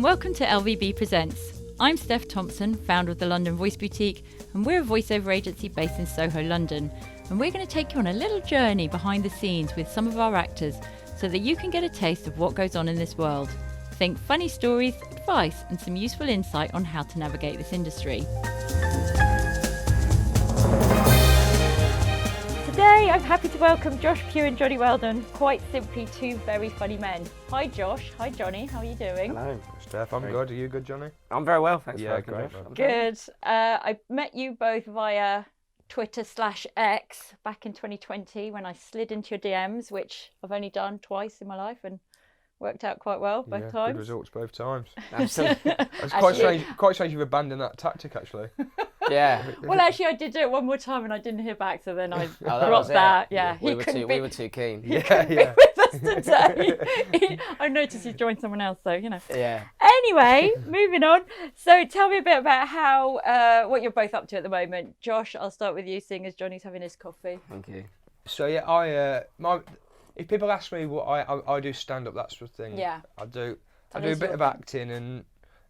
welcome to LVB Presents. I'm Steph Thompson, founder of the London Voice Boutique, and we're a voiceover agency based in Soho, London. And we're going to take you on a little journey behind the scenes with some of our actors so that you can get a taste of what goes on in this world. Think funny stories, advice, and some useful insight on how to navigate this industry. Today, I'm happy to welcome Josh Pugh and Jonny Weldon, quite simply two very funny men. Hi Josh, hi Johnny, how are you doing? Hello. Steph, I'm good. Are you good, Johnny? I'm very well, thanks. Yeah, for great. asking, Josh. Good. I met you both via Twitter/X back in 2020 when I slid into your DMs, which I've only done twice in my life and worked out quite well both times. Good results both times. Absolutely. It's quite strange you've abandoned that tactic, actually. Yeah. Well, actually, I did do it one more time and I didn't hear back, so then I that dropped that. Yeah, we were too keen. Yeah. with us today. I noticed you joined someone else, so you know. Yeah. Anyway, moving on. So tell me a bit about how what you're both up to at the moment. Josh, I'll start with you, seeing as Johnny's having his coffee. Thank you. So yeah, if people ask me what I do stand up, that sort of thing. Yeah. I do a us bit your of thing. acting and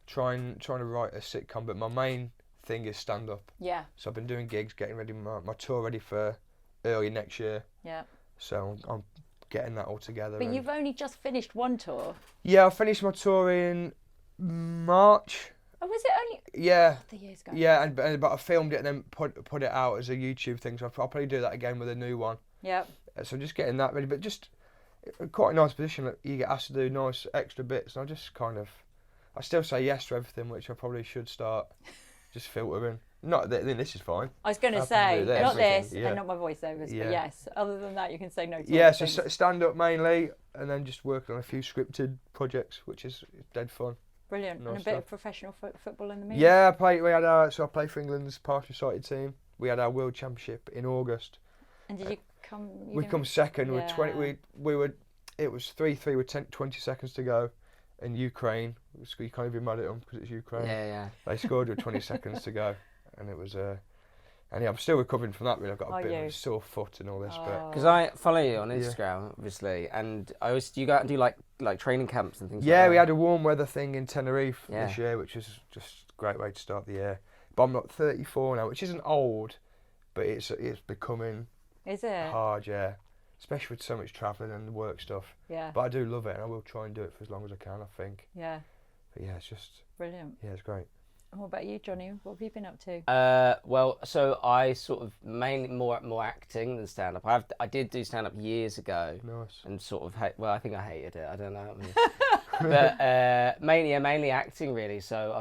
trying to write a sitcom, but my main thing is stand up. Yeah. So I've been doing gigs, getting ready my tour ready for early next year. Yeah. So I'm getting that all together. But and you've only just finished one tour. yeah, I finished my tour in March. Oh, was it only? Yeah. The years ago. Yeah, but I filmed it and then put it out as a YouTube thing. So I'll probably do that again with a new one. Yeah. So just getting that ready, but just quite a nice position that you get asked to do nice extra bits. And I still say yes to everything, which I probably should start just filtering. Not that this is fine. I was going to Happy say, do this. not this Yeah. and not my voiceovers, Yeah. but yes. Other than that, you can say no to Yeah, other so things. stand up mainly, and then just working on a few scripted projects, which is dead fun. Brilliant. nice And a bit stuff. of professional football in the mix. Yeah, I play for England's partially sighted team. We had our World Championship in August. And did you come? We come second. Yeah. It was 3-3 with 20 seconds to go, in Ukraine. You can't even be mad at them because it's Ukraine. Yeah. They scored with 20 seconds to go, and it was and yeah, I'm still recovering from that. Really, I've got a bit of a sore foot and all this, but Because I follow you on Instagram, obviously, and do you go out and do like training camps and things like yeah, that? we had a warm weather thing in Tenerife Yeah. this year, which was just a great way to start the year. But I'm not 34 now, which isn't old, but it's becoming Is it? hard, yeah. Especially with so much travelling and work stuff. Yeah. But I do love it, and I will try and do it for as long as I can, I think. Yeah. But yeah, it's just, Brilliant. yeah, it's great. And what about you, Johnny? What have you been up to? Well, so I sort of mainly more acting than stand up. I did do stand up years ago. Nice. And sort of I think I hated it. I don't know. But mainly acting really. So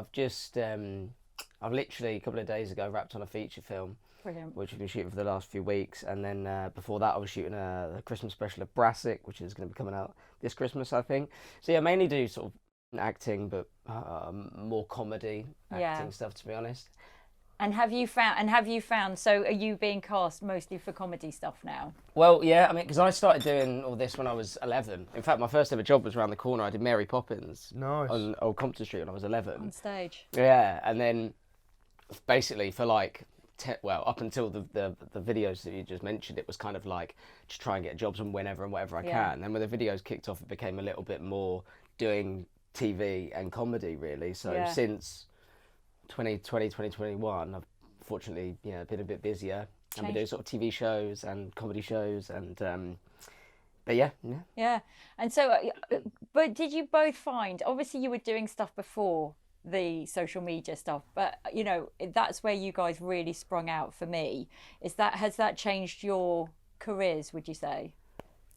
I've literally a couple of days ago wrapped on a feature film, Brilliant. which we've been shooting for the last few weeks, and then before that I was shooting the Christmas special of Brassic, which is going to be coming out this Christmas, I think. So yeah, mainly do sort of acting, but more comedy acting stuff, to be honest. And have you found? So are you being cast mostly for comedy stuff now? Well, yeah, I mean, because I started doing all this when I was 11. In fact, my first ever job was around the corner. I did Mary Poppins Nice. on Old Compton Street when I was 11. On stage. Yeah, and then basically for like, up until the videos that you just mentioned, it was kind of like just try and get jobs on whenever and whatever I can. And then when the videos kicked off, it became a little bit more doing TV and comedy, really. So since 2020, 2021, I've fortunately been a bit busier. I've been doing sort of TV shows and comedy shows, and but yeah. And so, but did you both find? Obviously, you were doing stuff before the social media stuff, but that's where you guys really sprung out for me. Has that changed your careers, would you say?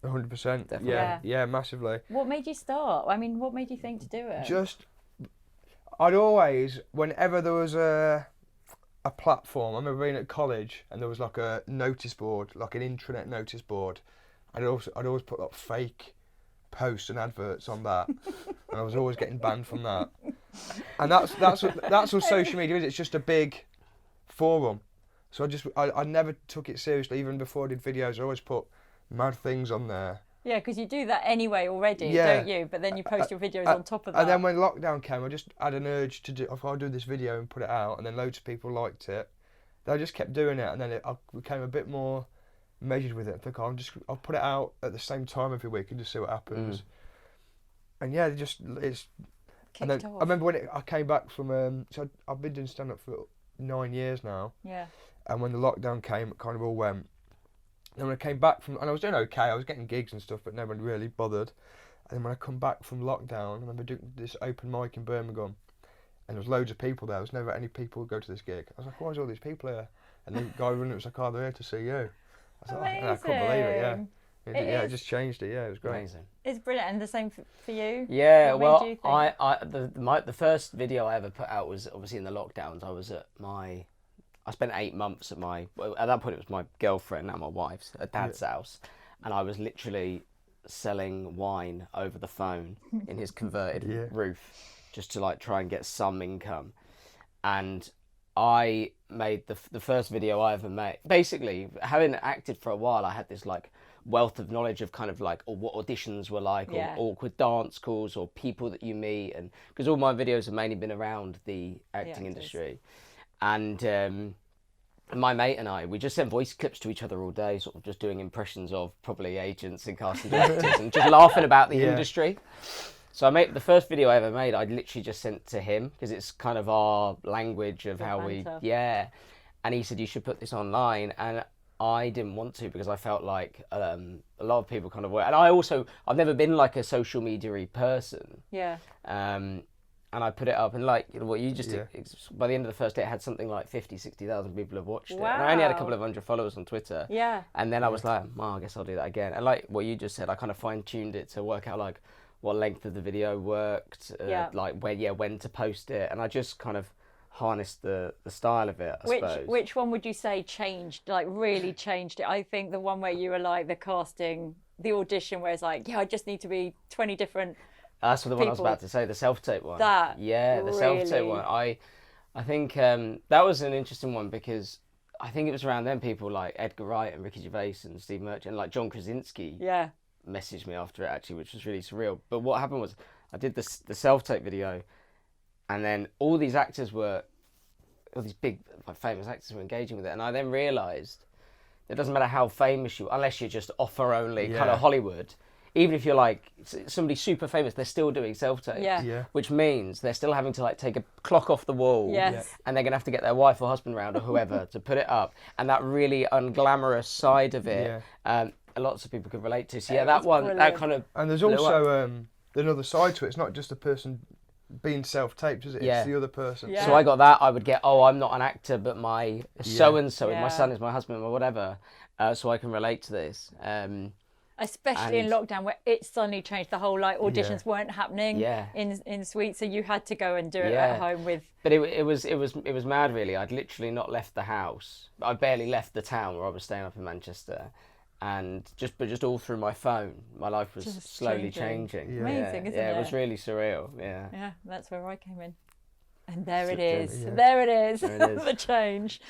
100%. Yeah. Yeah, massively. What made you start? I mean, what made you think to do it? I'd always, whenever there was a platform, I remember being at college and there was like a notice board, like an intranet notice board. I'd always put like fake posts and adverts on that, and I was always getting banned from that. And that's what social media is. It's just a big forum. So I never took it seriously, even before I did videos. I always put mad things on there. Yeah, because you do that anyway already, don't you? But then you post your videos on top of that. And then when lockdown came, I just had an urge to I'll do this video and put it out, and then loads of people liked it. Then I just kept doing it, and then I became a bit more measured with it. I think I'll put it out at the same time every week and just see what happens. And yeah, And then I remember when I came back from, so I've been doing stand-up for 9 years now. Yeah. And when the lockdown came, it kind of all went. And when I came back from, and I was doing okay, I was getting gigs and stuff, but no one really bothered. And then when I come back from lockdown, I remember doing this open mic in Birmingham, and there was loads of people there. There was never any people who go to this gig. I was like, why is all these people here? And the guy running it was like, oh, they're here to see you. I was like, and I couldn't believe it, yeah. It just changed it, yeah, it was great. Amazing. It's brilliant, and the same for you? Yeah, what well, the first video I ever put out was obviously in the lockdowns. I spent 8 months at that point it was my girlfriend, now my wife's, at dad's house, and I was literally selling wine over the phone in his converted roof, just to like try and get some income. And I made the first video I ever made. Basically, having acted for a while, I had this like wealth of knowledge of kind of like what auditions were like, or awkward dance calls, or people that you meet, and because all my videos have mainly been around the acting industry. And my mate and I, we just sent voice clips to each other all day, sort of just doing impressions of probably agents and casting directors and just laughing about the industry. So the first video I ever made, I literally just sent to him because it's kind of our language of how banter. And he said, you should put this online. And I didn't want to because I felt like a lot of people kind of were. And I've never been like a social media-y person. Yeah. And I put it up, and like what you just did, by the end of the first day, it had something like 50, 60,000 people have watched it. And I only had a couple of hundred followers on Twitter. Yeah. And then I was like, well, I guess I'll do that again. And like what you just said, I kind of fine-tuned it to work out like what length of the video worked, like when to post it. And I just kind of harnessed the style of it, I suppose. Which one would you say changed, like really changed it? I think the one where you were like the casting, the audition, where it's like, I just need to be 20 different That's the one I was about to say, the self-tape one. The self-tape one. I think that was an interesting one because I think it was around then people like Edgar Wright and Ricky Gervais and Steve Merchant and like John Krasinski messaged me after it actually, which was really surreal. But what happened was I did the self-tape video, and then all these big famous actors were engaging with it, and I then realised it doesn't matter how famous you are, unless you're just offer only kind of Hollywood. Even if you're like somebody super famous, they're still doing self-tapes, which means they're still having to like take a clock off the wall, and they're gonna have to get their wife or husband around or whoever to put it up, and that really unglamorous side of it, lots of people could relate to. So that one, brilliant. That kind of. And there's also another side to it. It's not just a person being self-taped, is it? It's the other person. So I got that. I would get, I'm not an actor, but my so-and-so, my son is my husband or whatever, so I can relate to this. Especially in lockdown, where it suddenly changed. The whole like auditions weren't happening in suites, so you had to go and do it at home with. But it was mad, really. I'd literally not left the house. I barely left the town where I was staying up in Manchester, and just all through my phone, my life was just slowly changing. Amazing, isn't it? Yeah, it was really surreal. Yeah, that's where I came in. And there it is. There it is. The change.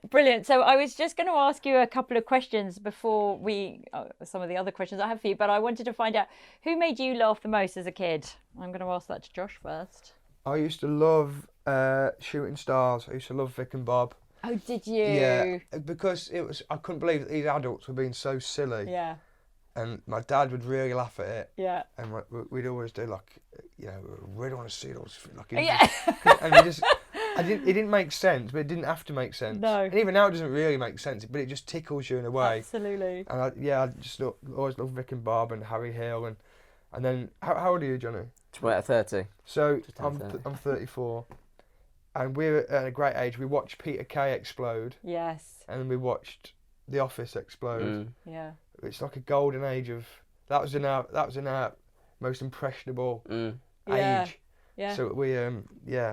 Brilliant. So I was just going to ask you a couple of questions before some of the other questions I have for you, but I wanted to find out who made you laugh the most as a kid. I'm going to ask that to Josh first. I used to love Shooting Stars. I used to love Vic and Bob. Oh, did you? Yeah, because I couldn't believe that these adults were being so silly. Yeah. And my dad would really laugh at it. Yeah. And we'd always do like, we really want to see those. Like, and it didn't make sense, but it didn't have to make sense. No. And even now it doesn't really make sense, but it just tickles you in a way. Absolutely. And I just always loved Vic and Bob and Harry Hill. And then, how old are you, Johnny? 30. So I'm 34. And we're at a great age. We watched Peter Kay explode. Yes. And then we watched The Office explode. Yeah. It's like a golden age of that was in our most impressionable age. Yeah. So we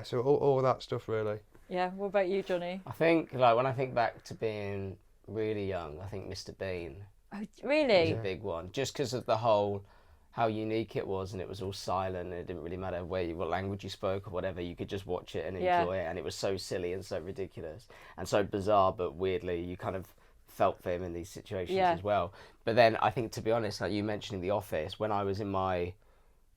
so all that stuff really. Yeah. What about you, Johnny? I think like when I think back to being really young, I think Mr. Bean. Oh, really? Was a big one, just because of the whole how unique it was, and it was all silent. And it didn't really matter what language you spoke or whatever. You could just watch it and enjoy it, and it was so silly and so ridiculous and so bizarre, but weirdly you kind of felt for him in these situations as well. But then I think, to be honest, like you mentioning The Office, when I was in my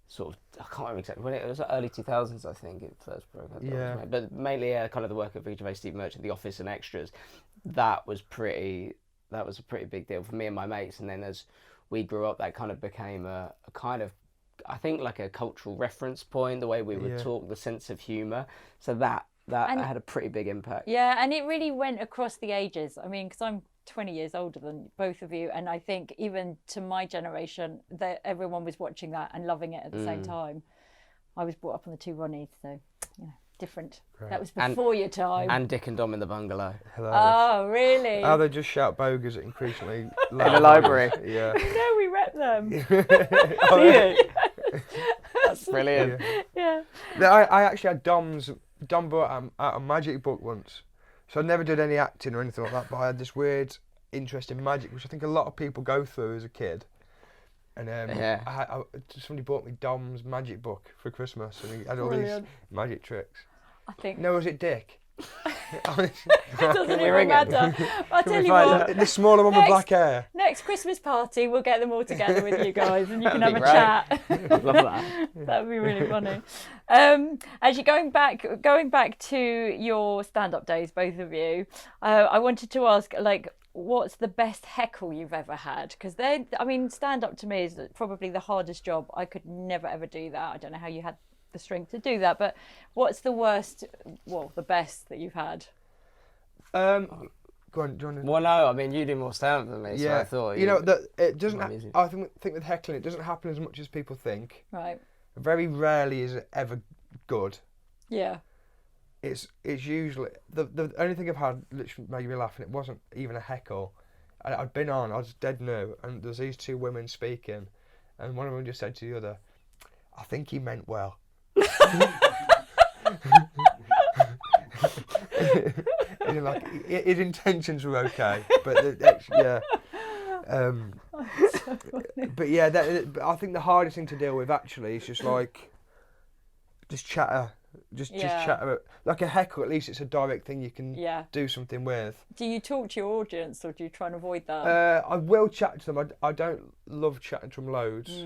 sort of, I can't remember exactly when it was, early 2000s I think it first broke out. But mainly kind of the work of Ricky Gervais, Steve Merchant, The Office and Extras, that was a pretty big deal for me and my mates. And then as we grew up, that kind of became a kind of, I think like a cultural reference point, the way we would talk, the sense of humour. So that had a pretty big impact. Yeah, and it really went across the ages. I mean, because I'm 20 years older than both of you, and I think even to my generation, that everyone was watching that and loving it at the same time. I was brought up on the two Ronnies, so different. Great. That was before your time. And Dick and Dom in the bungalow. Hilarious. Oh, really? How they just shout bogus at increasingly loud in the library. Yeah. No, we rep them. That's brilliant. Yeah. I actually had Dom brought out a magic book once. So I never did any acting or anything like that, but I had this weird interest in magic, which I think a lot of people go through as a kid. And somebody bought me Dom's magic book for Christmas, and he had all these magic tricks. I think. No, was it Dick? Doesn't even matter. I'll tell you what. The smaller one with black hair. Next Christmas party, we'll get them all together with you guys, and you can have a chat. I'd love that. That would be really funny. Actually, going back to your stand-up days, both of you, I wanted to ask, like, what's the best heckle you've ever had? Because stand-up to me is probably the hardest job. I could never ever do that. I don't know how you had the strength to do that, but what's the worst, the best that you've had? Go on, do you want to... Well, no, I mean, you do more stand-up than me, so I thought... that it doesn't... I think with heckling, it doesn't happen as much as people think. Right. Very rarely is it ever good. Yeah. It's usually... The only thing I've had literally made me laugh, and it wasn't even a heckle. I'd been on, I was dead new, and there's these two women speaking, and one of them just said to the other, I think he meant well. His intentions were okay, but but I think the hardest thing to deal with actually is just chatter, just chatter. Like a heckle, at least it's a direct thing you can do something with. Do you talk to your audience, or do you try and avoid that? I will chat to them. I don't love chatting to them loads.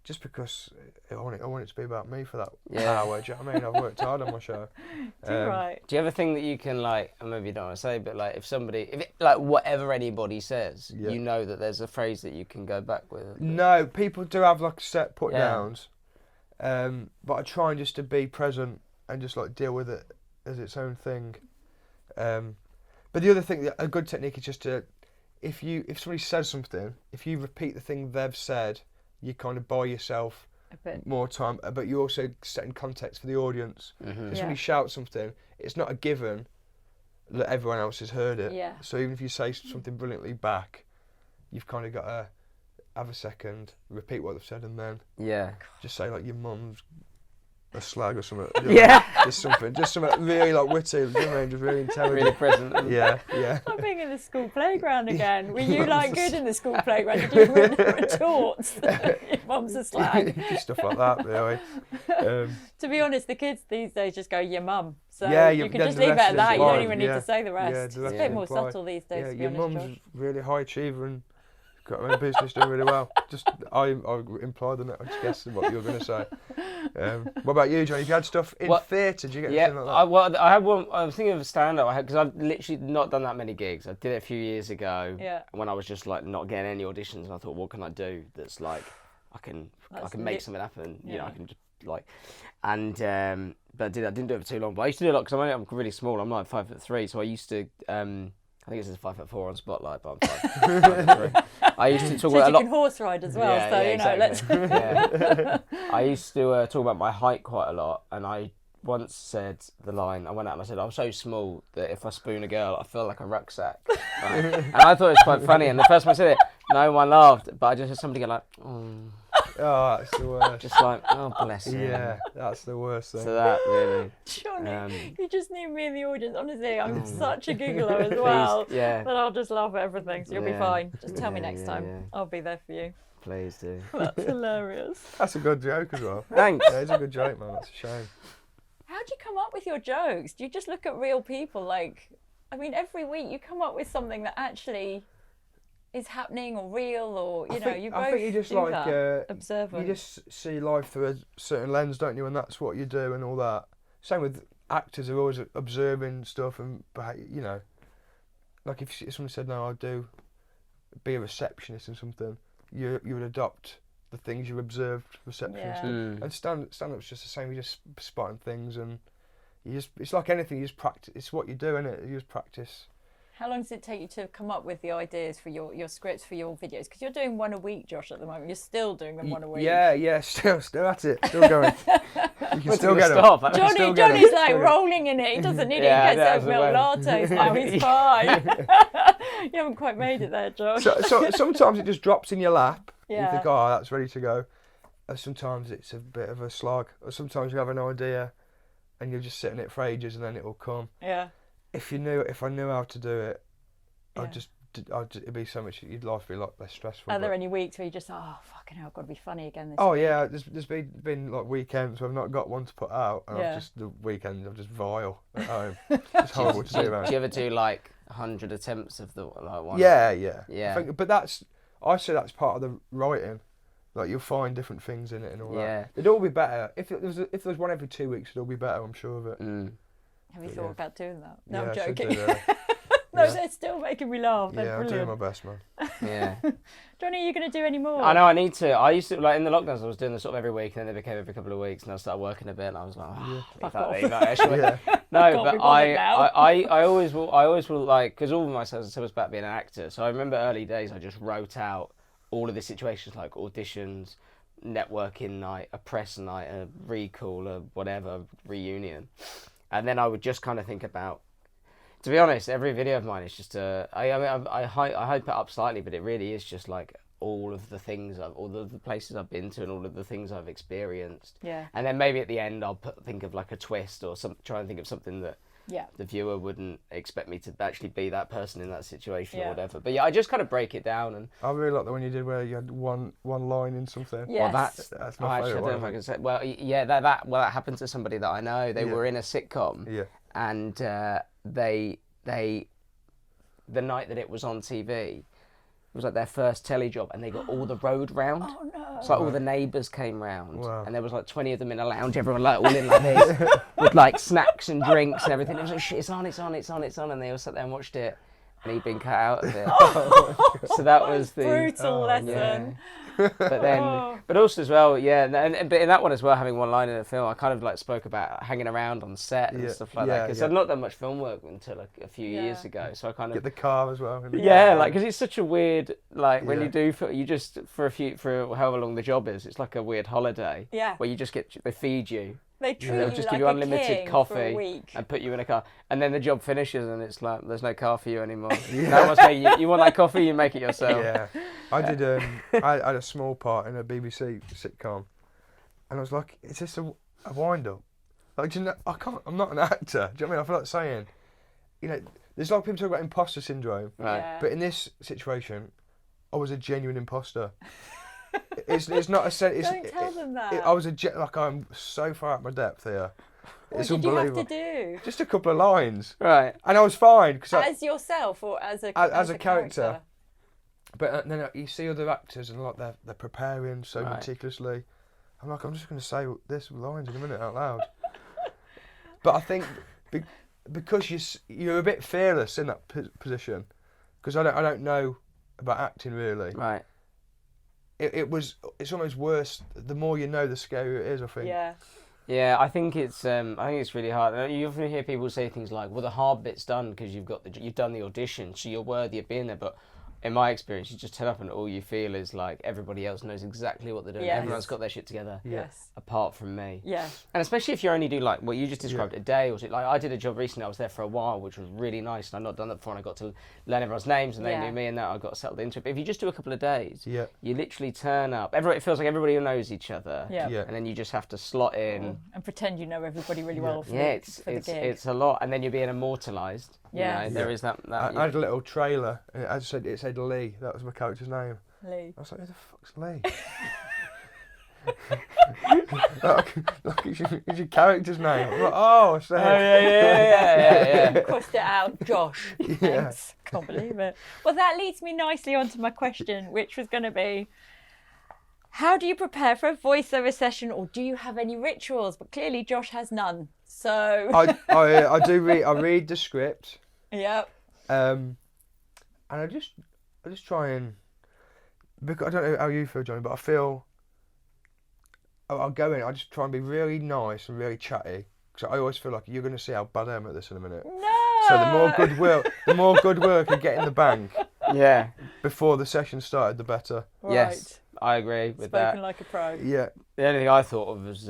Just because I want it to be about me for that hour. Do you know what I mean? I've worked hard on my show. Right. Do you have a thing that you can, like, maybe you don't want to say, but like like whatever anybody says, you know that there's a phrase that you can go back with? No, people do have like set put downs, but I try and just to be present and just like deal with it as its own thing. But the other thing, a good technique is just to, if somebody says something, if you repeat the thing they've said, you kind of buy yourself a bit more time, but you also set in context for the audience. If somebody shouts something, it's not a given that everyone else has heard it. Yeah. So even if you say something brilliantly back, you've kind of got to have a second, repeat what they've said, and then just say like your mum's a slag or something. Just something really like witty, you know what I mean? Just really intelligent. Really present. Yeah. I'm being in the school playground again. Were you like good in the school playground? Did you retort your mum's a slag? Just stuff like that, really. To be honest, the kids these days just go, your mum. So you can just the leave it at that. You don't fine. even need to say the rest. Yeah, it's a bit more subtle these days, to be your honest, mum's really high achiever and got her own business, doing really well. I implied on it. I just guessed what you were going to say. What about you, Johnny? Have you had stuff in theatre? Did you get anything like that? I had one. I was thinking of a stand-up. Because I've literally not done that many gigs. I did it a few years ago. Yeah. When I was just like not getting any auditions, and I thought, what can I do that's like I can make something happen. You know, I can just like, and but I didn't do it for too long. But I used to do it a lot because I'm really small. I'm like 5'3", so I used to. I think it says 5'4" on Spotlight, but I'm 5'3". I used to talk about a lot. You can horse ride as well, so you know. Exactly. I used to talk about my height quite a lot, and I once said the line. I went out and I said, "I'm so small that if I spoon a girl, I feel like a rucksack." Right? And I thought it was quite funny. And the first time I said it, no one laughed, but I just heard somebody go like, "Oh." Oh, that's the worst. Just like, oh, bless him. Yeah, that's the worst thing. So that really... Johnny, you just need me in the audience. Honestly, I'm such a giggler as well. Please, yeah. But I'll just laugh at everything, so you'll be fine. Just tell me next time. Yeah. I'll be there for you. Please do. That's hilarious. That's a good joke as well. Thanks. Yeah, it's a good joke, man. That's a shame. How do you come up with your jokes? Do you just look at real people? Like, I mean, every week you come up with something that actually... is happening or real, or you both you just do that. Observant. You just see life through a certain lens, don't you? And that's what you do and all that. Same with actors, are always observing stuff and you know, like if someone said, "No, I'll be a receptionist and something," you would adopt the things you observed, receptions. And stand-up's just the same. You're just spotting things, and it's like anything. You just practice. It's what you do, isn't it? You just practice. How long does it take you to come up with the ideas for your scripts for your videos? Because you're doing one a week, Josh, at the moment. You're still doing them one a week. Yeah, still at it, still going. You can still get stop. Johnny's like rolling in it. He doesn't need it. He gets out milk lattes now. He's fine. You haven't quite made it there, Josh. So sometimes it just drops in your lap. Yeah. You think, oh, that's ready to go. And sometimes it's a bit of a slog. Or sometimes you have an idea, and you're just sitting it for ages, and then it will come. Yeah. If I knew how to do it, it'd be so much. Your life would be a lot less stressful. Are there any weeks where you just, oh fucking hell, I've got to be funny again this week? Oh yeah, there's been like weekends where I've not got one to put out, and the weekends I'm just vile at home. It's horrible to do that. Do you ever do like 100 attempts of the one? Yeah. But I say that's part of the writing. Like you'll find different things in it and all that. It'd all be better if there was one every 2 weeks. It'd all be better, I'm sure of it. Have you thought about doing that? No, Yeah, I'm I should joking. do that. No, they're still making me laugh. They're I'm doing brilliant. my best, man. Yeah. Johnny, are you going to do any more? I know I need to. I used to, like in the lockdowns, I was doing this sort of every week, and then they became every couple of weeks, and I started working a bit, and I was like, leave that actually. No, but I always will like, because all of my stuff was about being an actor. So I remember early days, I just wrote out all of the situations like auditions, networking night, a press night, a recall, a whatever, reunion. And then I would just kind of think about, to be honest, every video of mine is just I hype it up slightly, but it really is just like all of the things, all of the places I've been to and all of the things I've experienced. Yeah. And then maybe at the end I'll think of like a twist or try and think of something that the viewer wouldn't expect me to actually be that person in that situation or whatever. But yeah, I just kind of break it down. And I really like the one you did where you had one line in something. Yes. Well, that's my favourite one. I don't know if I can say. Well, yeah, that happened to somebody that I know. They were in a sitcom. Yeah. And they the night that it was on TV, it was like their first telly job, and they got all the road round. Oh no! It's like all the neighbours came round, and there was like 20 of them in a lounge, everyone like all in like this, with like snacks and drinks and everything. It was like, shit, it's on, and they all sat there and watched it, and he'd been cut out of it. So that was the brutal lesson. Yeah. But then, but also as well, but in that one as well, having one line in the film, I kind of like spoke about hanging around on set and stuff like that, because I'd not done much film work until like a few years ago, so I kind of get the car as well. like, because it's such a weird, like when you do, you just for however long the job is, it's like a weird holiday. Yeah. Where you just they feed you. They treat They'll just you give you like unlimited coffee and put you in a car, and then the job finishes and it's like there's no car for you anymore. No one's making you want that coffee, you make it yourself. Yeah, I did. I had a small part in a BBC sitcom, and I was like, "Is this a wind up?" Like, do you know, I'm not an actor. Do you know what I mean? I feel like saying, there's a lot of people talk about imposter syndrome, right? Yeah. But in this situation, I was a genuine imposter. It's not a sense. Don't tell them that. I was I'm so far out my depth here. What did you have to do? Just a couple of lines, right? And I was fine as yourself or as a character. But then you see other actors and like they're preparing so meticulously. I'm like, I'm just going to say this lines in a minute out loud. But I think because you're a bit fearless in that position, because I don't know about acting really. Right. It's almost worse. The more you know, the scarier it is, I think. Yeah. Yeah, I think it's really hard. You often hear people say things like, "Well, the hard bit's done because you've done the audition, so you're worthy of being there." But in my experience, you just turn up and all you feel is like everybody else knows exactly what they're doing. Yes. Everyone's got their shit together. Yes. Apart from me. Yeah. And especially if you only do like what you just described, a day or so. Like I did a job recently, I was there for a while, which was really nice, and I'd not done that before, and I got to learn everyone's names, and they knew me, and that I got settled into it. But if you just do a couple of days, you literally turn up. It feels like everybody knows each other. Yeah. And then you just have to slot in. And pretend you know everybody really well for the gig. It's a lot, and then you're being immortalised. Yeah. There is that. I had a little trailer, and it said Lee. That was my character's name. Lee. I was like, who the fuck's Lee? like it's your character's name. I'm like, oh, I said. Yeah. Crossed it out, Josh. Thanks. Can't believe it. Well, that leads me nicely onto my question, which was going to be, how do you prepare for a voiceover session, or do you have any rituals? But clearly, Josh has none. So I do read. I read the script. Yep. And I just try and, because I don't know how you feel, Johnny, but I feel I'll go in. I just try and be really nice and really chatty because I always feel like you're going to see how bad I am at this in a minute. No. So the more goodwill I could get in the bank. Yeah. Before the session started, the better. Right. Yes, I agree with that. Spoken like a pro. Yeah. The only thing I thought of was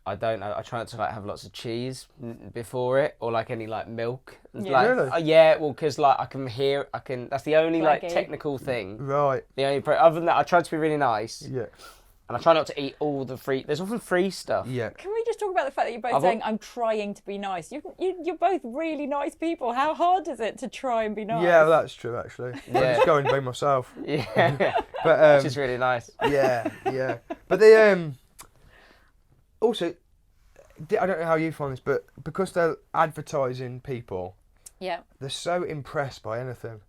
I don't know. I try not to like have lots of cheese before it, or like any like milk. Yeah. Like, Really? yeah. Well, because like I can hear. That's the only like Flaggy. technical thing. Right. The only other than that, I try to be really nice. Yeah. And I try not to eat all the free. There's often free stuff. Yeah. Can we just talk about the fact that you're both saying, I'm trying to be nice? You're both really nice people. How hard is it to try and be nice? Yeah, well, that's true actually. Yeah. I just go and be myself. Yeah. But Which is really nice. yeah, yeah. But they also, I don't know how you find this, but because they're advertising people, Yeah. they're so impressed by anything.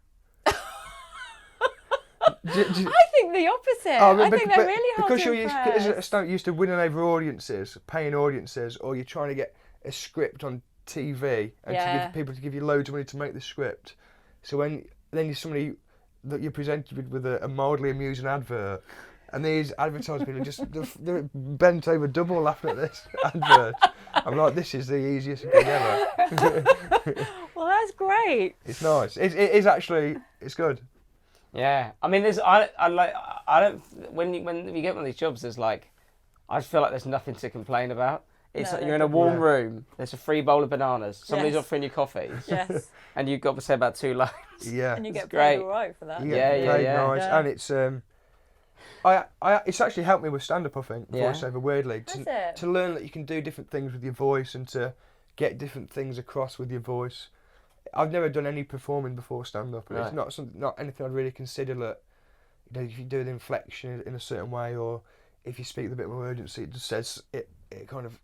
I think the opposite. I think they're really hard because to you're impress. used to winning over audiences, paying audiences, or you're trying to get a script on TV and to give people to give you loads of money to make the script. So then you're somebody that you're presented with a mildly amusing advert, and these advertising people are just they're bent over double laughing at this advert. I'm like, this is the easiest thing ever. Well, that's great. It's nice. It is actually. It's good. Yeah, I mean, I don't. When you get one of these jobs, there's like, I just feel like there's nothing to complain about. It's No, like you're in a warm Yeah. room. There's a free bowl of bananas. Somebody's Yes. offering you coffee, Yes. and you've got to say about 2 lines. Yeah. And you get great. paid all right for that. You Yeah, get yeah, paid yeah. nice, Yeah. and it's it's actually helped me with stand-up. I think Yeah. voiceover weirdly Has it? to learn that you can do different things with your voice and to get different things across with your voice. I've never done any performing before stand-up, and Right. it's not anything I'd really consider that. You know, if you do the inflection in a certain way, or if you speak with a bit more urgency, it just says it kind of,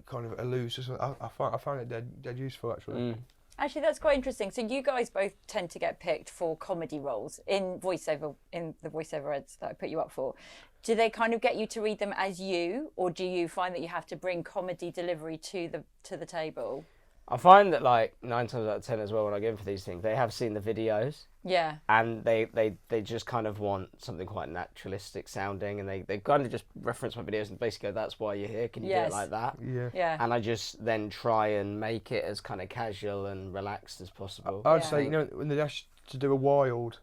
kind of alludes to something. I find it dead useful actually. Mm. Actually, that's quite interesting. So you guys both tend to get picked for comedy roles in voiceover, in the voiceover ads that I put you up for. Do they kind of get you to read them as you, or do you find that you have to bring comedy delivery to the table? I find that like 9 times out of 10 as well when I go in for these things, they have seen the videos. Yeah. And they just kind of want something quite naturalistic sounding, and they kind of just reference my videos and basically go, that's why you're here, can you do Yes. it like that? Yeah. Yeah. And I just then try and make it as kind of casual and relaxed as possible. I'd Yeah. say when they ask you to do a wild,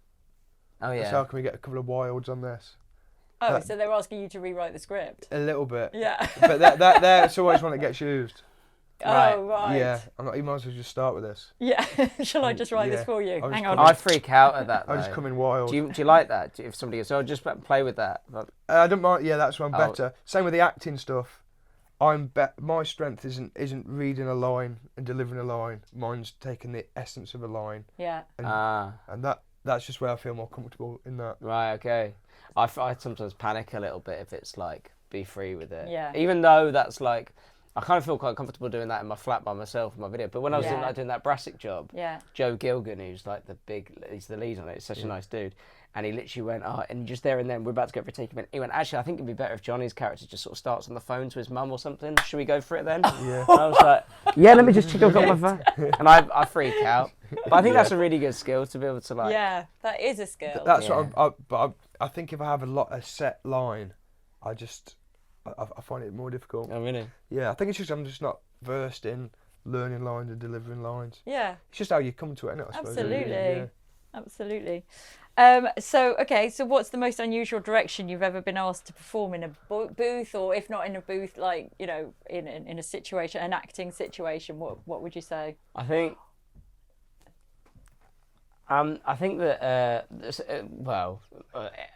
Oh so how yeah. can we get a couple of wilds on this? Oh, so they're asking you to rewrite the script? A little bit. Yeah. But that's always one that gets used. Right. Oh, right. Yeah, I'm like, you might as well just start with this. Yeah. Shall I just write this Yeah. for you? I'll just Hang come on. I freak out at that. I just though. come in wild. Do you like that? If somebody goes, oh, just play with that. But, I don't mind. Yeah, that's why I'm Oh. better. Same with the acting stuff. My strength isn't reading a line and delivering a line. Mine's taking the essence of a line, Yeah. and that's just where I feel more comfortable in that. right, okay. I sometimes panic a little bit if it's like, be free with it. Yeah. Even though that's like, I kind of feel quite comfortable doing that in my flat by myself in my video. But when I was Yeah. doing that Brassic job, Yeah. Joe Gilgan, who's like he's the lead on it, he's such a nice dude. And he literally went, and just there and then, we're about to go for a take. He went, actually, I think it'd be better if Johnny's character just sort of starts on the phone to his mum or something. Should we go for it then? Yeah. And I was like, yeah, let me just check I've got my phone. And I freak out. But I think that's a really good skill to be able to like. Yeah, that is a skill. That's Yeah. what I think if I have a set line, I find it more difficult. Oh, really? Yeah, I think it's just I'm just not versed in learning lines and delivering lines. Yeah. It's just how you come to it, isn't it? I suppose. Absolutely. Yeah. Absolutely. So what's the most unusual direction you've ever been asked to perform in a booth, or if not in a booth, like, you know, in a situation, an acting situation? What would you say? I think that there's,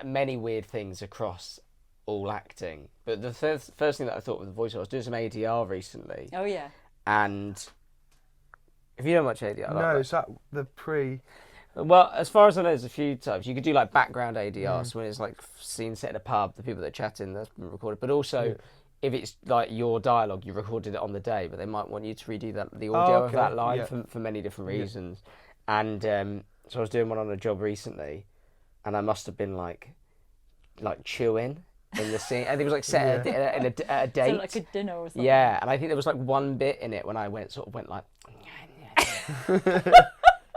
many weird things across all acting. But the first thing that I thought with the voice, I was doing some ADR recently, Oh yeah. and if you know much ADR, No, is that the pre? well, as far as I know, there's a few types. You could do like background ADR, so when it's like scene set in a pub, the people that are chatting, that's been recorded. But also, if it's like your dialogue, you recorded it on the day, but they might want you to redo the audio of that line for many different reasons. And so I was doing one on a job recently, and I must have been like chewing in the scene. I think it was like set at a date. So like a dinner or something. Yeah, and I think there was like one bit in it when I went like.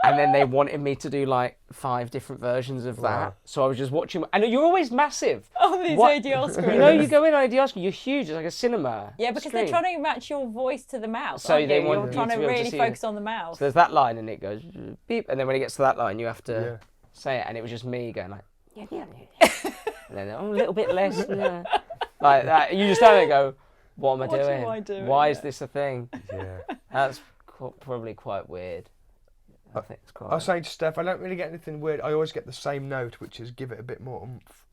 And then they wanted me to do like 5 different versions of that. Wow. So I was just watching, and you're always massive. Oh, these ADR screens. You know, you go in on ADR screen, you're huge. It's like a cinema. Yeah, because screen. they're trying to match your voice to the mouse. So aren't they you? want You're you trying to to be able to really see focus on the mouse. So there's that line, and it goes beep, and then when it gets to that line, you have to Yeah. say it, and it was just me going like, yeah, and then a little bit less, like that. You just stand there and go, what am I doing? am I doing? Why is this a thing? Yeah. That's probably quite weird. I think it's quite. I was saying to Steph, I don't really get anything weird. I always get the same note, which is give it a bit more oomph.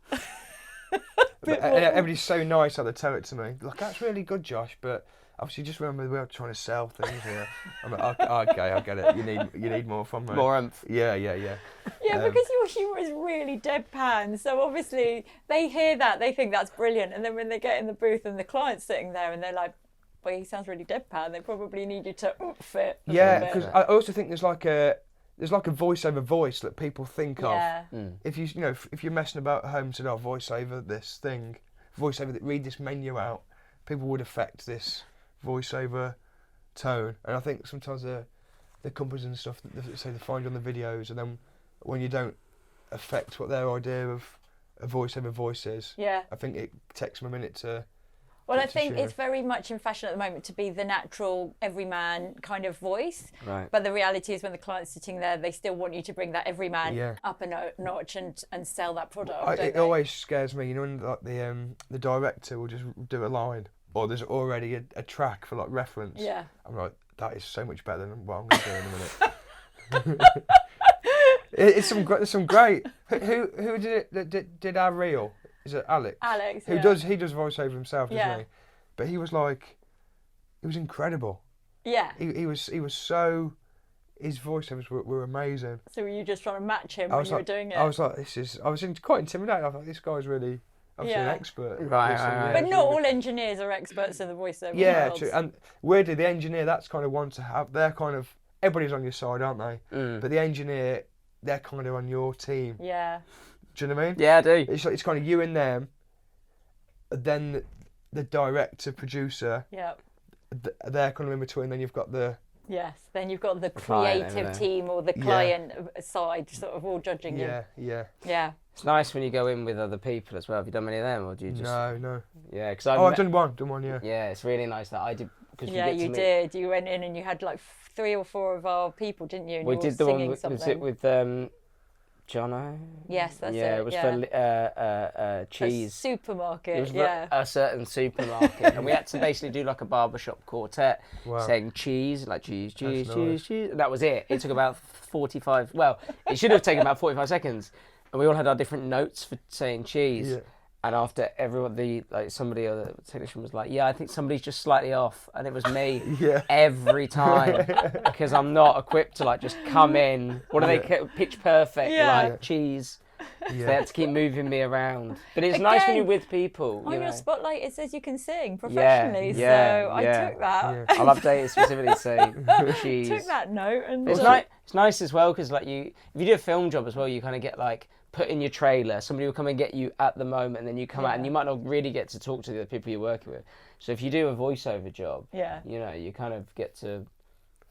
Everybody's so nice how they tell it to me. Like, that's really good, Josh, but obviously just remember we are trying to sell things here. I'm like, okay, I get it. You need more from me. More oomph. Yeah. Yeah, because your humour is really deadpan. So obviously they hear that, they think that's brilliant, and then when they get in the booth and the client's sitting there and they're like, well, he sounds really deadpan, they probably need you to oomph it. Yeah, because I also think there's like a voiceover voice that people think of. If if you're messing about at home, said, "Oh, voiceover that read this menu out," people would affect this voiceover tone. And I think sometimes the companies and stuff that say they find you on the videos, and then when you don't affect what their idea of a voiceover voice is, I think it takes them a minute to. Well, I think it's very much in fashion at the moment to be the natural, everyman kind of voice. Right. But the reality is when the client's sitting there, they still want you to bring that everyman up a notch and sell that product. It always scares me, when like the director will just do a line, or there's already a track for like reference. Yeah. I'm like, that is so much better than what I'm going to do in a minute. It's some great. Who did it? That did our reel? Is it Alex? Alex, he does voiceover himself, doesn't he? But he was incredible. Yeah. He was so. His voiceovers were amazing. So were you just trying to match him when you were doing it? I was like, I was quite intimidated. I thought this guy's really obviously an expert. Right. But not all engineers are experts in the voiceover world. Yeah, true. And weirdly, the engineer, that's kind of one to have. They're kind of everybody's on your side, aren't they? But the engineer, they're kind of on your team. Yeah. Do you know what I mean? Yeah, I do. It's kind of you and them. Then the director, producer. Yeah. They're kind of in between. Then you've got the. Yes. Then you've got the creative team or the client side, sort of all judging you. Yeah. It's nice when you go in with other people as well. Have you done many of them, or do you just? No. Yeah, because I've done one. Yeah. Yeah, it's really nice that I did. Cause you did. You went in and you had like 3 or 4 of our people, didn't you? And we you did were the one with Jono. Yes, that's it. Yeah, it was for cheese. A supermarket. It was a certain supermarket, and we had to basically do like a barbershop quartet, saying cheese, like cheese. And that was it. It took about 45. Well, it should have taken about 45 seconds, and we all had our different notes for saying cheese. Yeah. And after everyone, somebody or the technician was like, "Yeah, I think somebody's just slightly off," and it was me every time because I'm not equipped to like just come in. What do they pitch perfect like cheese? So they had to keep moving me around. But it's nice when you're with people. On your spotlight, it says you can sing professionally, so I took that. Yeah. I'll update it specifically to say cheese. Took that note and it's nice as well because if you do a film job as well, you kind of get like. Put in your trailer, somebody will come and get you at the moment, and then you come out, and you might not really get to talk to the people you're working with. So if you do a voiceover job, you kind of get to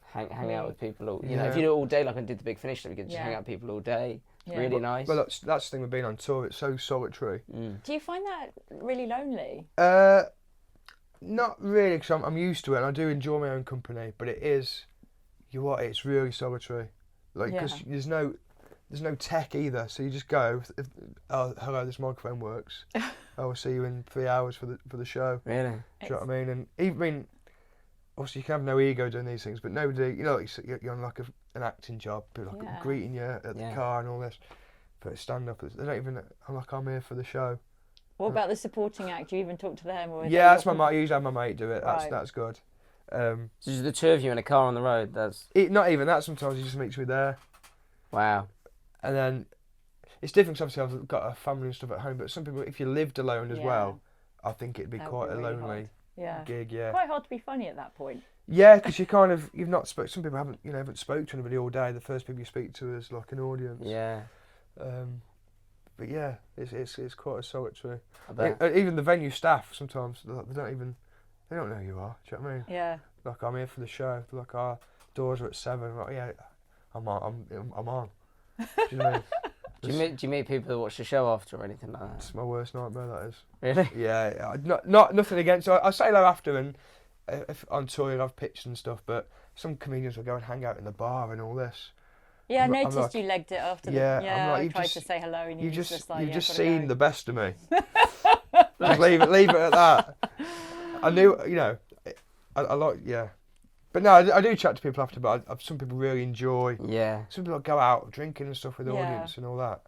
hang out with people. If you do it all day, like I did the Big Finish, you get to hang out with people all day. It's really nice. Well, that's the thing with being on tour. It's so solitary. Do you find that really lonely? Not really, because I'm used to it, and I do enjoy my own company. But it's really solitary. Like because there's no tech either, so you just go. Hello, this microphone works. I will see you in 3 hours for the show. Really? Do you know what I mean? And even obviously you can have no ego doing these things, but nobody, you're on like an acting job, people like greeting you at the car and all this. But stand up, they don't even. I'm here for the show. What about the supporting act? Do you even talk to them? Or that's my mate. I usually have my mate do it. That's good. So just the 2 of you in a car on the road. Not even that. Sometimes he just meets me there. Wow. And then it's different because obviously I've got a family and stuff at home, but some people, if you lived alone as well, I think it'd be quite a lonely gig. Yeah. Quite hard to be funny at that point. Yeah, because you've not spoke. Some people haven't spoke to anybody all day. The first people you speak to is like an audience. Yeah. But yeah, it's quite a solitary. I bet. Even the venue staff sometimes they don't know who you are. Do you know what I mean? Yeah. Like I'm here for the show. Like our doors are at 7. Like I'm on. Do you know what I mean? Do you meet people that watch the show after or anything like that? It's my worst nightmare, that is. Really? Yeah, not nothing against. I say hello after, and if on tour you have pitches and stuff, but some comedians will go and hang out in the bar and all this. Yeah, I I'm noticed like, you legged it after yeah, the... Yeah, I'm like, I tried to say hello and you've just like... You've yeah, just gotta seen go. the best of me. Just leave it at that. I knew, you know, I like, yeah. But no, I do chat to people after, but some people really enjoy. Yeah. Some people go out drinking and stuff with the Yeah. audience and all that.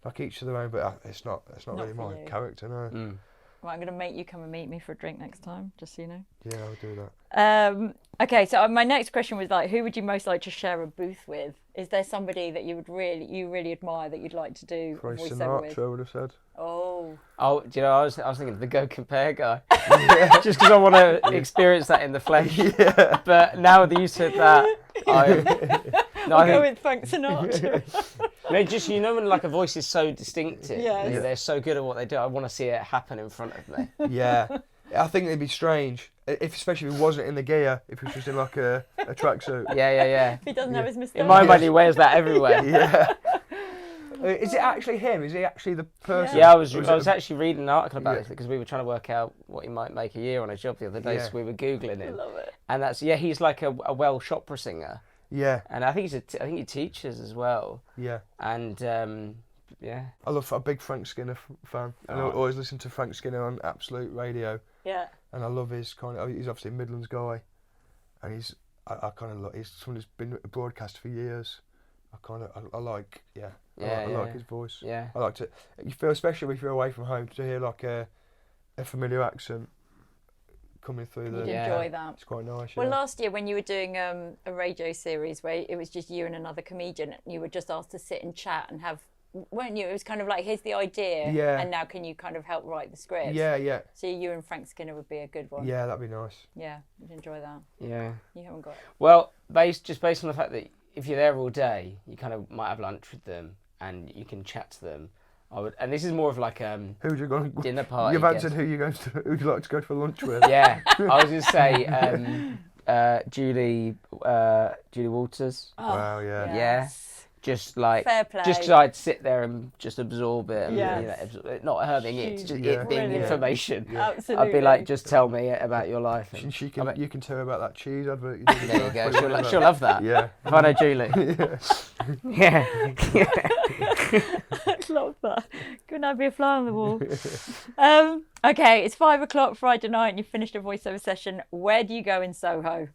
Like each to their own, but it's not really for my you. character, no. Mm. Right, I'm going to make you come and meet me for a drink next time, just so you know. Yeah, I'll do that. Okay, so my next question was like, who would you most like to share a booth with? Is there somebody that you really admire that you'd like to do a Probably voiceover with? Sinatra, I would have said. Oh. Oh, do you know, I was thinking the Go Compare guy. Just because I want to experience that in the flesh. Yeah. But now that you said that, I Go with Frank Sinatra. No, just when like a voice is so distinctive, Yes. they're so good at what they do. I want to see it happen in front of me. Yeah. I think it'd be strange, especially if he wasn't in the gear, if he was just in like a tracksuit. Yeah. If he doesn't have his moustache. In my mind, he wears that everywhere. Yeah. Is it actually him? Is he actually the person? Yeah, I was actually reading an article about this Yeah. because we were trying to work out what he might make a year on a job the other day, Yeah. so we were googling I him. love it. And he's like a Welsh opera singer, Yeah. and I think I think he teaches as well. Yeah. And yeah, I'm a big Frank Skinner fan. I Oh. always listen to Frank Skinner on Absolute Radio, Yeah. and I love his he's obviously a Midlands guy, and I kind of like, he's someone who's been a broadcaster for years. I like his voice. yeah. I like to. You feel, especially if you're away from home, to hear like a familiar accent coming through You'd the. enjoy that. It's quite nice. Well, yeah. last year when you were doing a radio series where it was just you and another comedian, you were just asked to sit and chat and have, weren't you? It was kind of like, here's the idea, Yeah. and now can you kind of help write the script? Yeah. So you and Frank Skinner would be a good one. Yeah, that'd be nice. Yeah, you'd enjoy that. Yeah. You haven't got it. Well, based on the fact that if you're there all day, you kind of might have lunch with them and you can chat to them. And this is more of like Who'd you go? dinner party. You've answered who you going to. Who'd you like to go for lunch with? Yeah, I was going to say Julie Walters. Oh, Wow, yeah. yes. Just like, Fair play. just 'cause I'd sit there and just absorb it, and Yes. not herming it, She's just Yeah. it being brilliant. information. Absolutely. I'd be like, just tell me about your life. And And you can tell her about that cheese advert. You did there you go. She'll love that. Yeah. If I know Julie. Yeah. I love that. Couldn't that be a fly on the wall? Okay, it's 5 o'clock Friday night and you finished a voiceover session. Where do you go in Soho?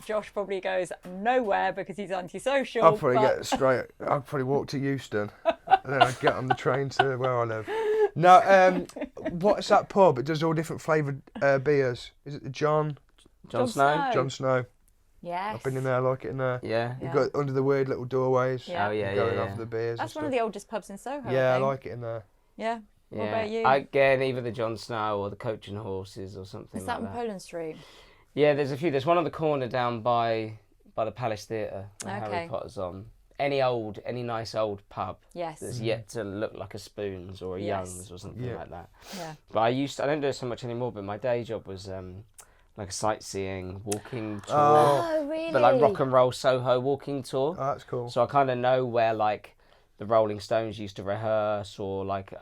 Josh probably goes nowhere because he's antisocial. I'll probably walk to Euston, and then I'd get on the train to where I live. No, what's that pub? It does all different flavoured beers. Is it the John Snow. John Snow? Yes. I've been in there, I like it in there. Yeah. You've got under the weird little doorways. Yeah. Oh yeah, Going yeah. off the beers. That's and one of stuff. the oldest pubs in Soho. Yeah, I I think. like it in there. Yeah. Yeah. What about you? Again, either the John Snow or the Coach and Horses or something Is like that on that. Poland Street? Yeah, there's a few. There's one on the corner down by the Palace Theatre where Okay. Harry Potter's on. Any nice old pub Yes. that's yet to look like a Spoons or a Yes. Young's or something Yeah. like that. Yeah. But I don't do it so much anymore, but my day job was like a sightseeing, walking tour. Oh, really? But like rock and roll Soho walking tour. Oh, that's cool. So I kind of know where like the Rolling Stones used to rehearse or like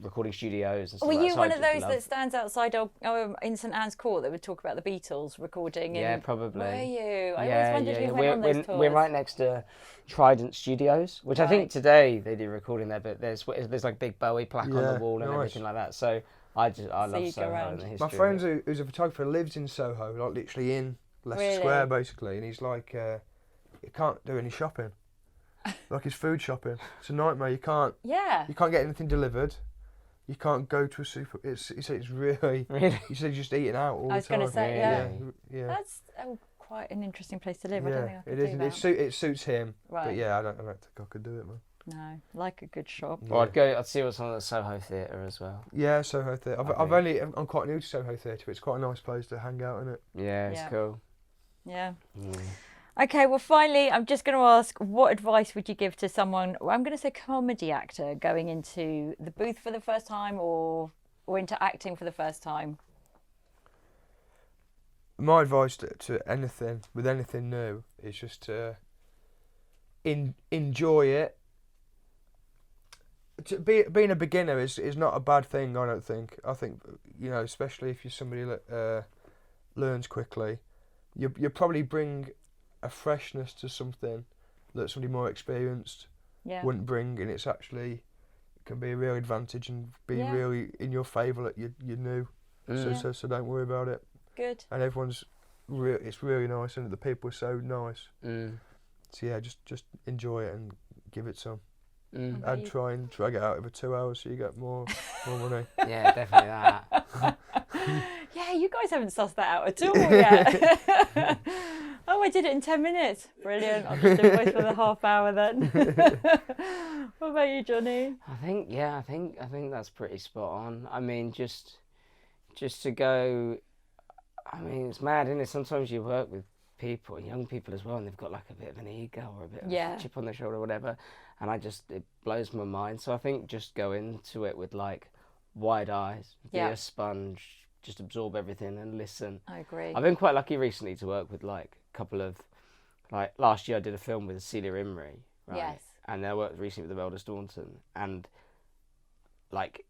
recording studios and stuff Were like you that. So one I of just those love- that stands outside in St Anne's Court that would talk about the Beatles recording? Yeah, and... probably. Were you? I Yeah, always wondered yeah. who went on those tours. We're right next to Trident Studios, which I Right. think today they do recording there, but there's like big Bowie plaque on Yeah, the wall and nice. everything like that. So I So love you go Soho around. and the history. My friend of it. who's a photographer lives in Soho, like literally in Leicester Really? Square, basically, and he's like, he can't do any shopping, like his food shopping. It's a nightmare. You can't get anything delivered. You can't go to a super. He said it's really. Really? He said just eating out all I was the time. going to say, Yeah. That's quite an interesting place to live. I don't think I could it do is. that. It suits him. Right. But yeah, I don't think I could do it, man. No, like a good shop. Well, I'd see what's on at the Soho Theatre as well. Yeah, Soho Theatre. I'm quite new to Soho Theatre. It's quite a nice place to hang out in it. Yeah, it's Yeah. cool. Yeah. Mm. Okay, well, finally, I'm just going to ask, what advice would you give to someone, I'm going to say comedy actor, going into the booth for the first time or into acting for the first time? My advice to anything new is just to enjoy it. Being a beginner is not a bad thing, I don't think. I think, especially if you're somebody that learns quickly, you probably bring a freshness to something that somebody more experienced wouldn't bring, and it can be a real advantage and be really in your favour that you're new. So don't worry about it. Good. And it's really nice, and the people are so nice. So yeah, just enjoy it and give it some. And try and drag it out over 2 hours so you get more money. Yeah, definitely that. Yeah, you guys haven't sussed that out at all yet. Oh, I did it in 10 minutes. Brilliant. I'll just invoice for the half hour then. What about you, Johnny? I think that's pretty spot on. I mean, just to go. I mean, it's mad, isn't it? Sometimes you work with people, young people as well, and they've got like a bit of an ego or a bit of a chip on their shoulder or whatever, and it blows my mind. So I think just go into it with like wide eyes, be a sponge, just absorb everything and listen. I agree. I've been quite lucky recently to work with like a couple of, like last year I did a film with Celia Imrie, right? Yes. And I worked recently with the Eldest Staunton, and like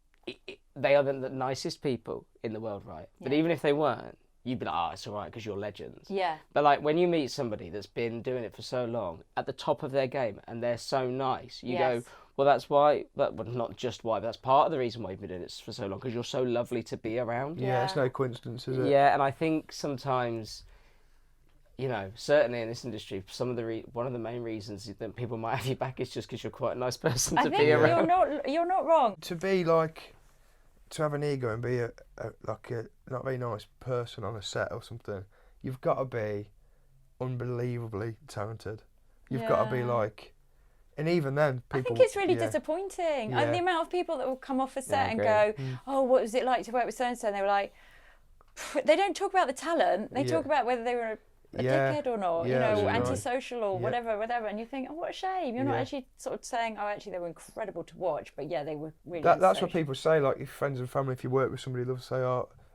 they are the nicest people in the world, right? Yeah. But even if they weren't, you'd be like, it's all right because you're legends. Yeah. But like when you meet somebody that's been doing it for so long, at the top of their game, and they're so nice, you go, well, that's why, but not just why, but that's part of the reason why you've been doing it for so long, because you're so lovely to be around. Yeah, it's no coincidence, is it? Yeah, and I think sometimes, certainly in this industry, one of the main reasons that people might have you back is just because you're quite a nice person to be around. You're not wrong. To have an ego and be a not very nice person on a set or something, you've got to be unbelievably talented. You've got to be like, and even then, people. I think it's really disappointing. Yeah. The amount of people that will come off a set and go, "Oh, what was it like to work with so and so?" And they were like, they don't talk about the talent. They talk about whether they were a dickhead or not, antisocial or whatever, and you think, oh, what a shame. You're not actually sort of saying, oh, actually, they were incredible to watch, but they were really That's what people say, like, if friends and family, if you work with somebody, they'll say,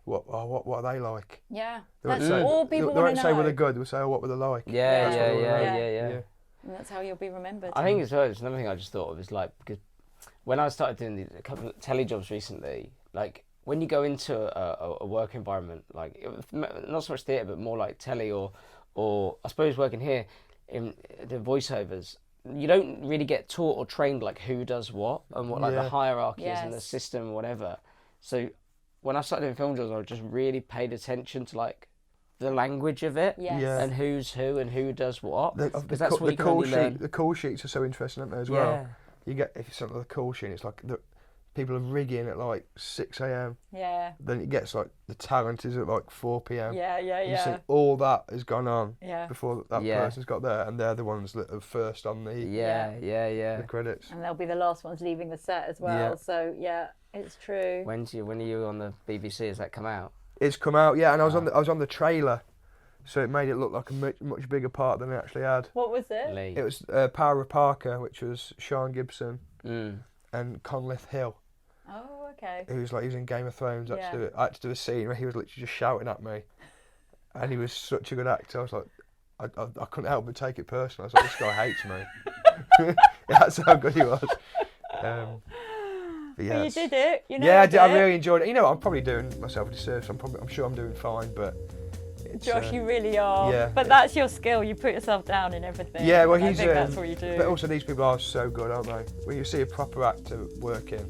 what are they like? Yeah, that's all people want to know. They won't say were they good, they'll say, what were they like? Yeah. And that's how you'll be remembered. I think as well, it's another thing I just thought of is like, because when I started doing a couple of telly jobs recently, like, when you go into a work environment, like, not so much theatre, but more like telly or I suppose working here in the voiceovers, you don't really get taught or trained like who does what and what like the hierarchy is and the system and whatever. So when I started doing film jobs, I just really paid attention to like the language of it and who's who and who does what. Because that's what you can only learn. The call sheets are so interesting, aren't they, as well? You get, if it's something like a call sheet, it's like people are rigging at like 6 a.m. Yeah. Then it gets like the talent is at like 4 p.m. Yeah. You see all that has gone on before that Yeah. person's got there, and they're the ones that are first on the the credits. And they'll be the last ones leaving the set as well. Yeah. So it's true. When are you on the BBC? Has that come out? It's come out, and I was on the trailer, so it made it look like a much bigger part than it actually had. What was it? Lee. It was Power of Parker, which was Sean Gibson and Conleth Hill. Oh, okay. He was in Game of Thrones. I had to do a scene where he was literally just shouting at me, and he was such a good actor. I was like, I couldn't help but take it personal. I was like, this guy hates me. That's how good he was. But well, you did it. I really enjoyed it. I'm probably doing myself a disservice. I'm sure I'm doing fine, but. Josh, you really are. Yeah. But that's your skill. You put yourself down in everything. Yeah, well, I think that's what you do. But also, these people are so good, aren't they? When you see a proper actor working,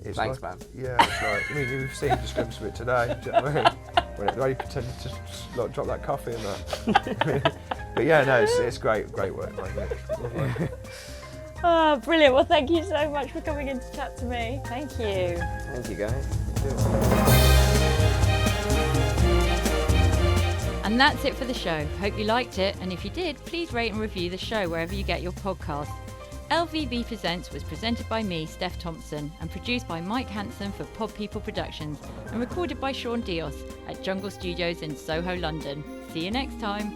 it's thanks, like, man. Yeah, it's like, I mean, we've seen just glimpses of it today. Do you know what I mean? When he pretended to like, drop that coffee and that. But no, it's great work, mate. Oh, brilliant. Well, thank you so much for coming in to chat to me. Thank you. Thank you, guys. And that's it for the show. Hope you liked it, and if you did, please rate and review the show wherever you get your podcasts. LVB Presents was presented by me, Steph Thompson, and produced by Mike Hanson for Pod People Productions, and recorded by Sean Dios at Jungle Studios in Soho, London. See you next time.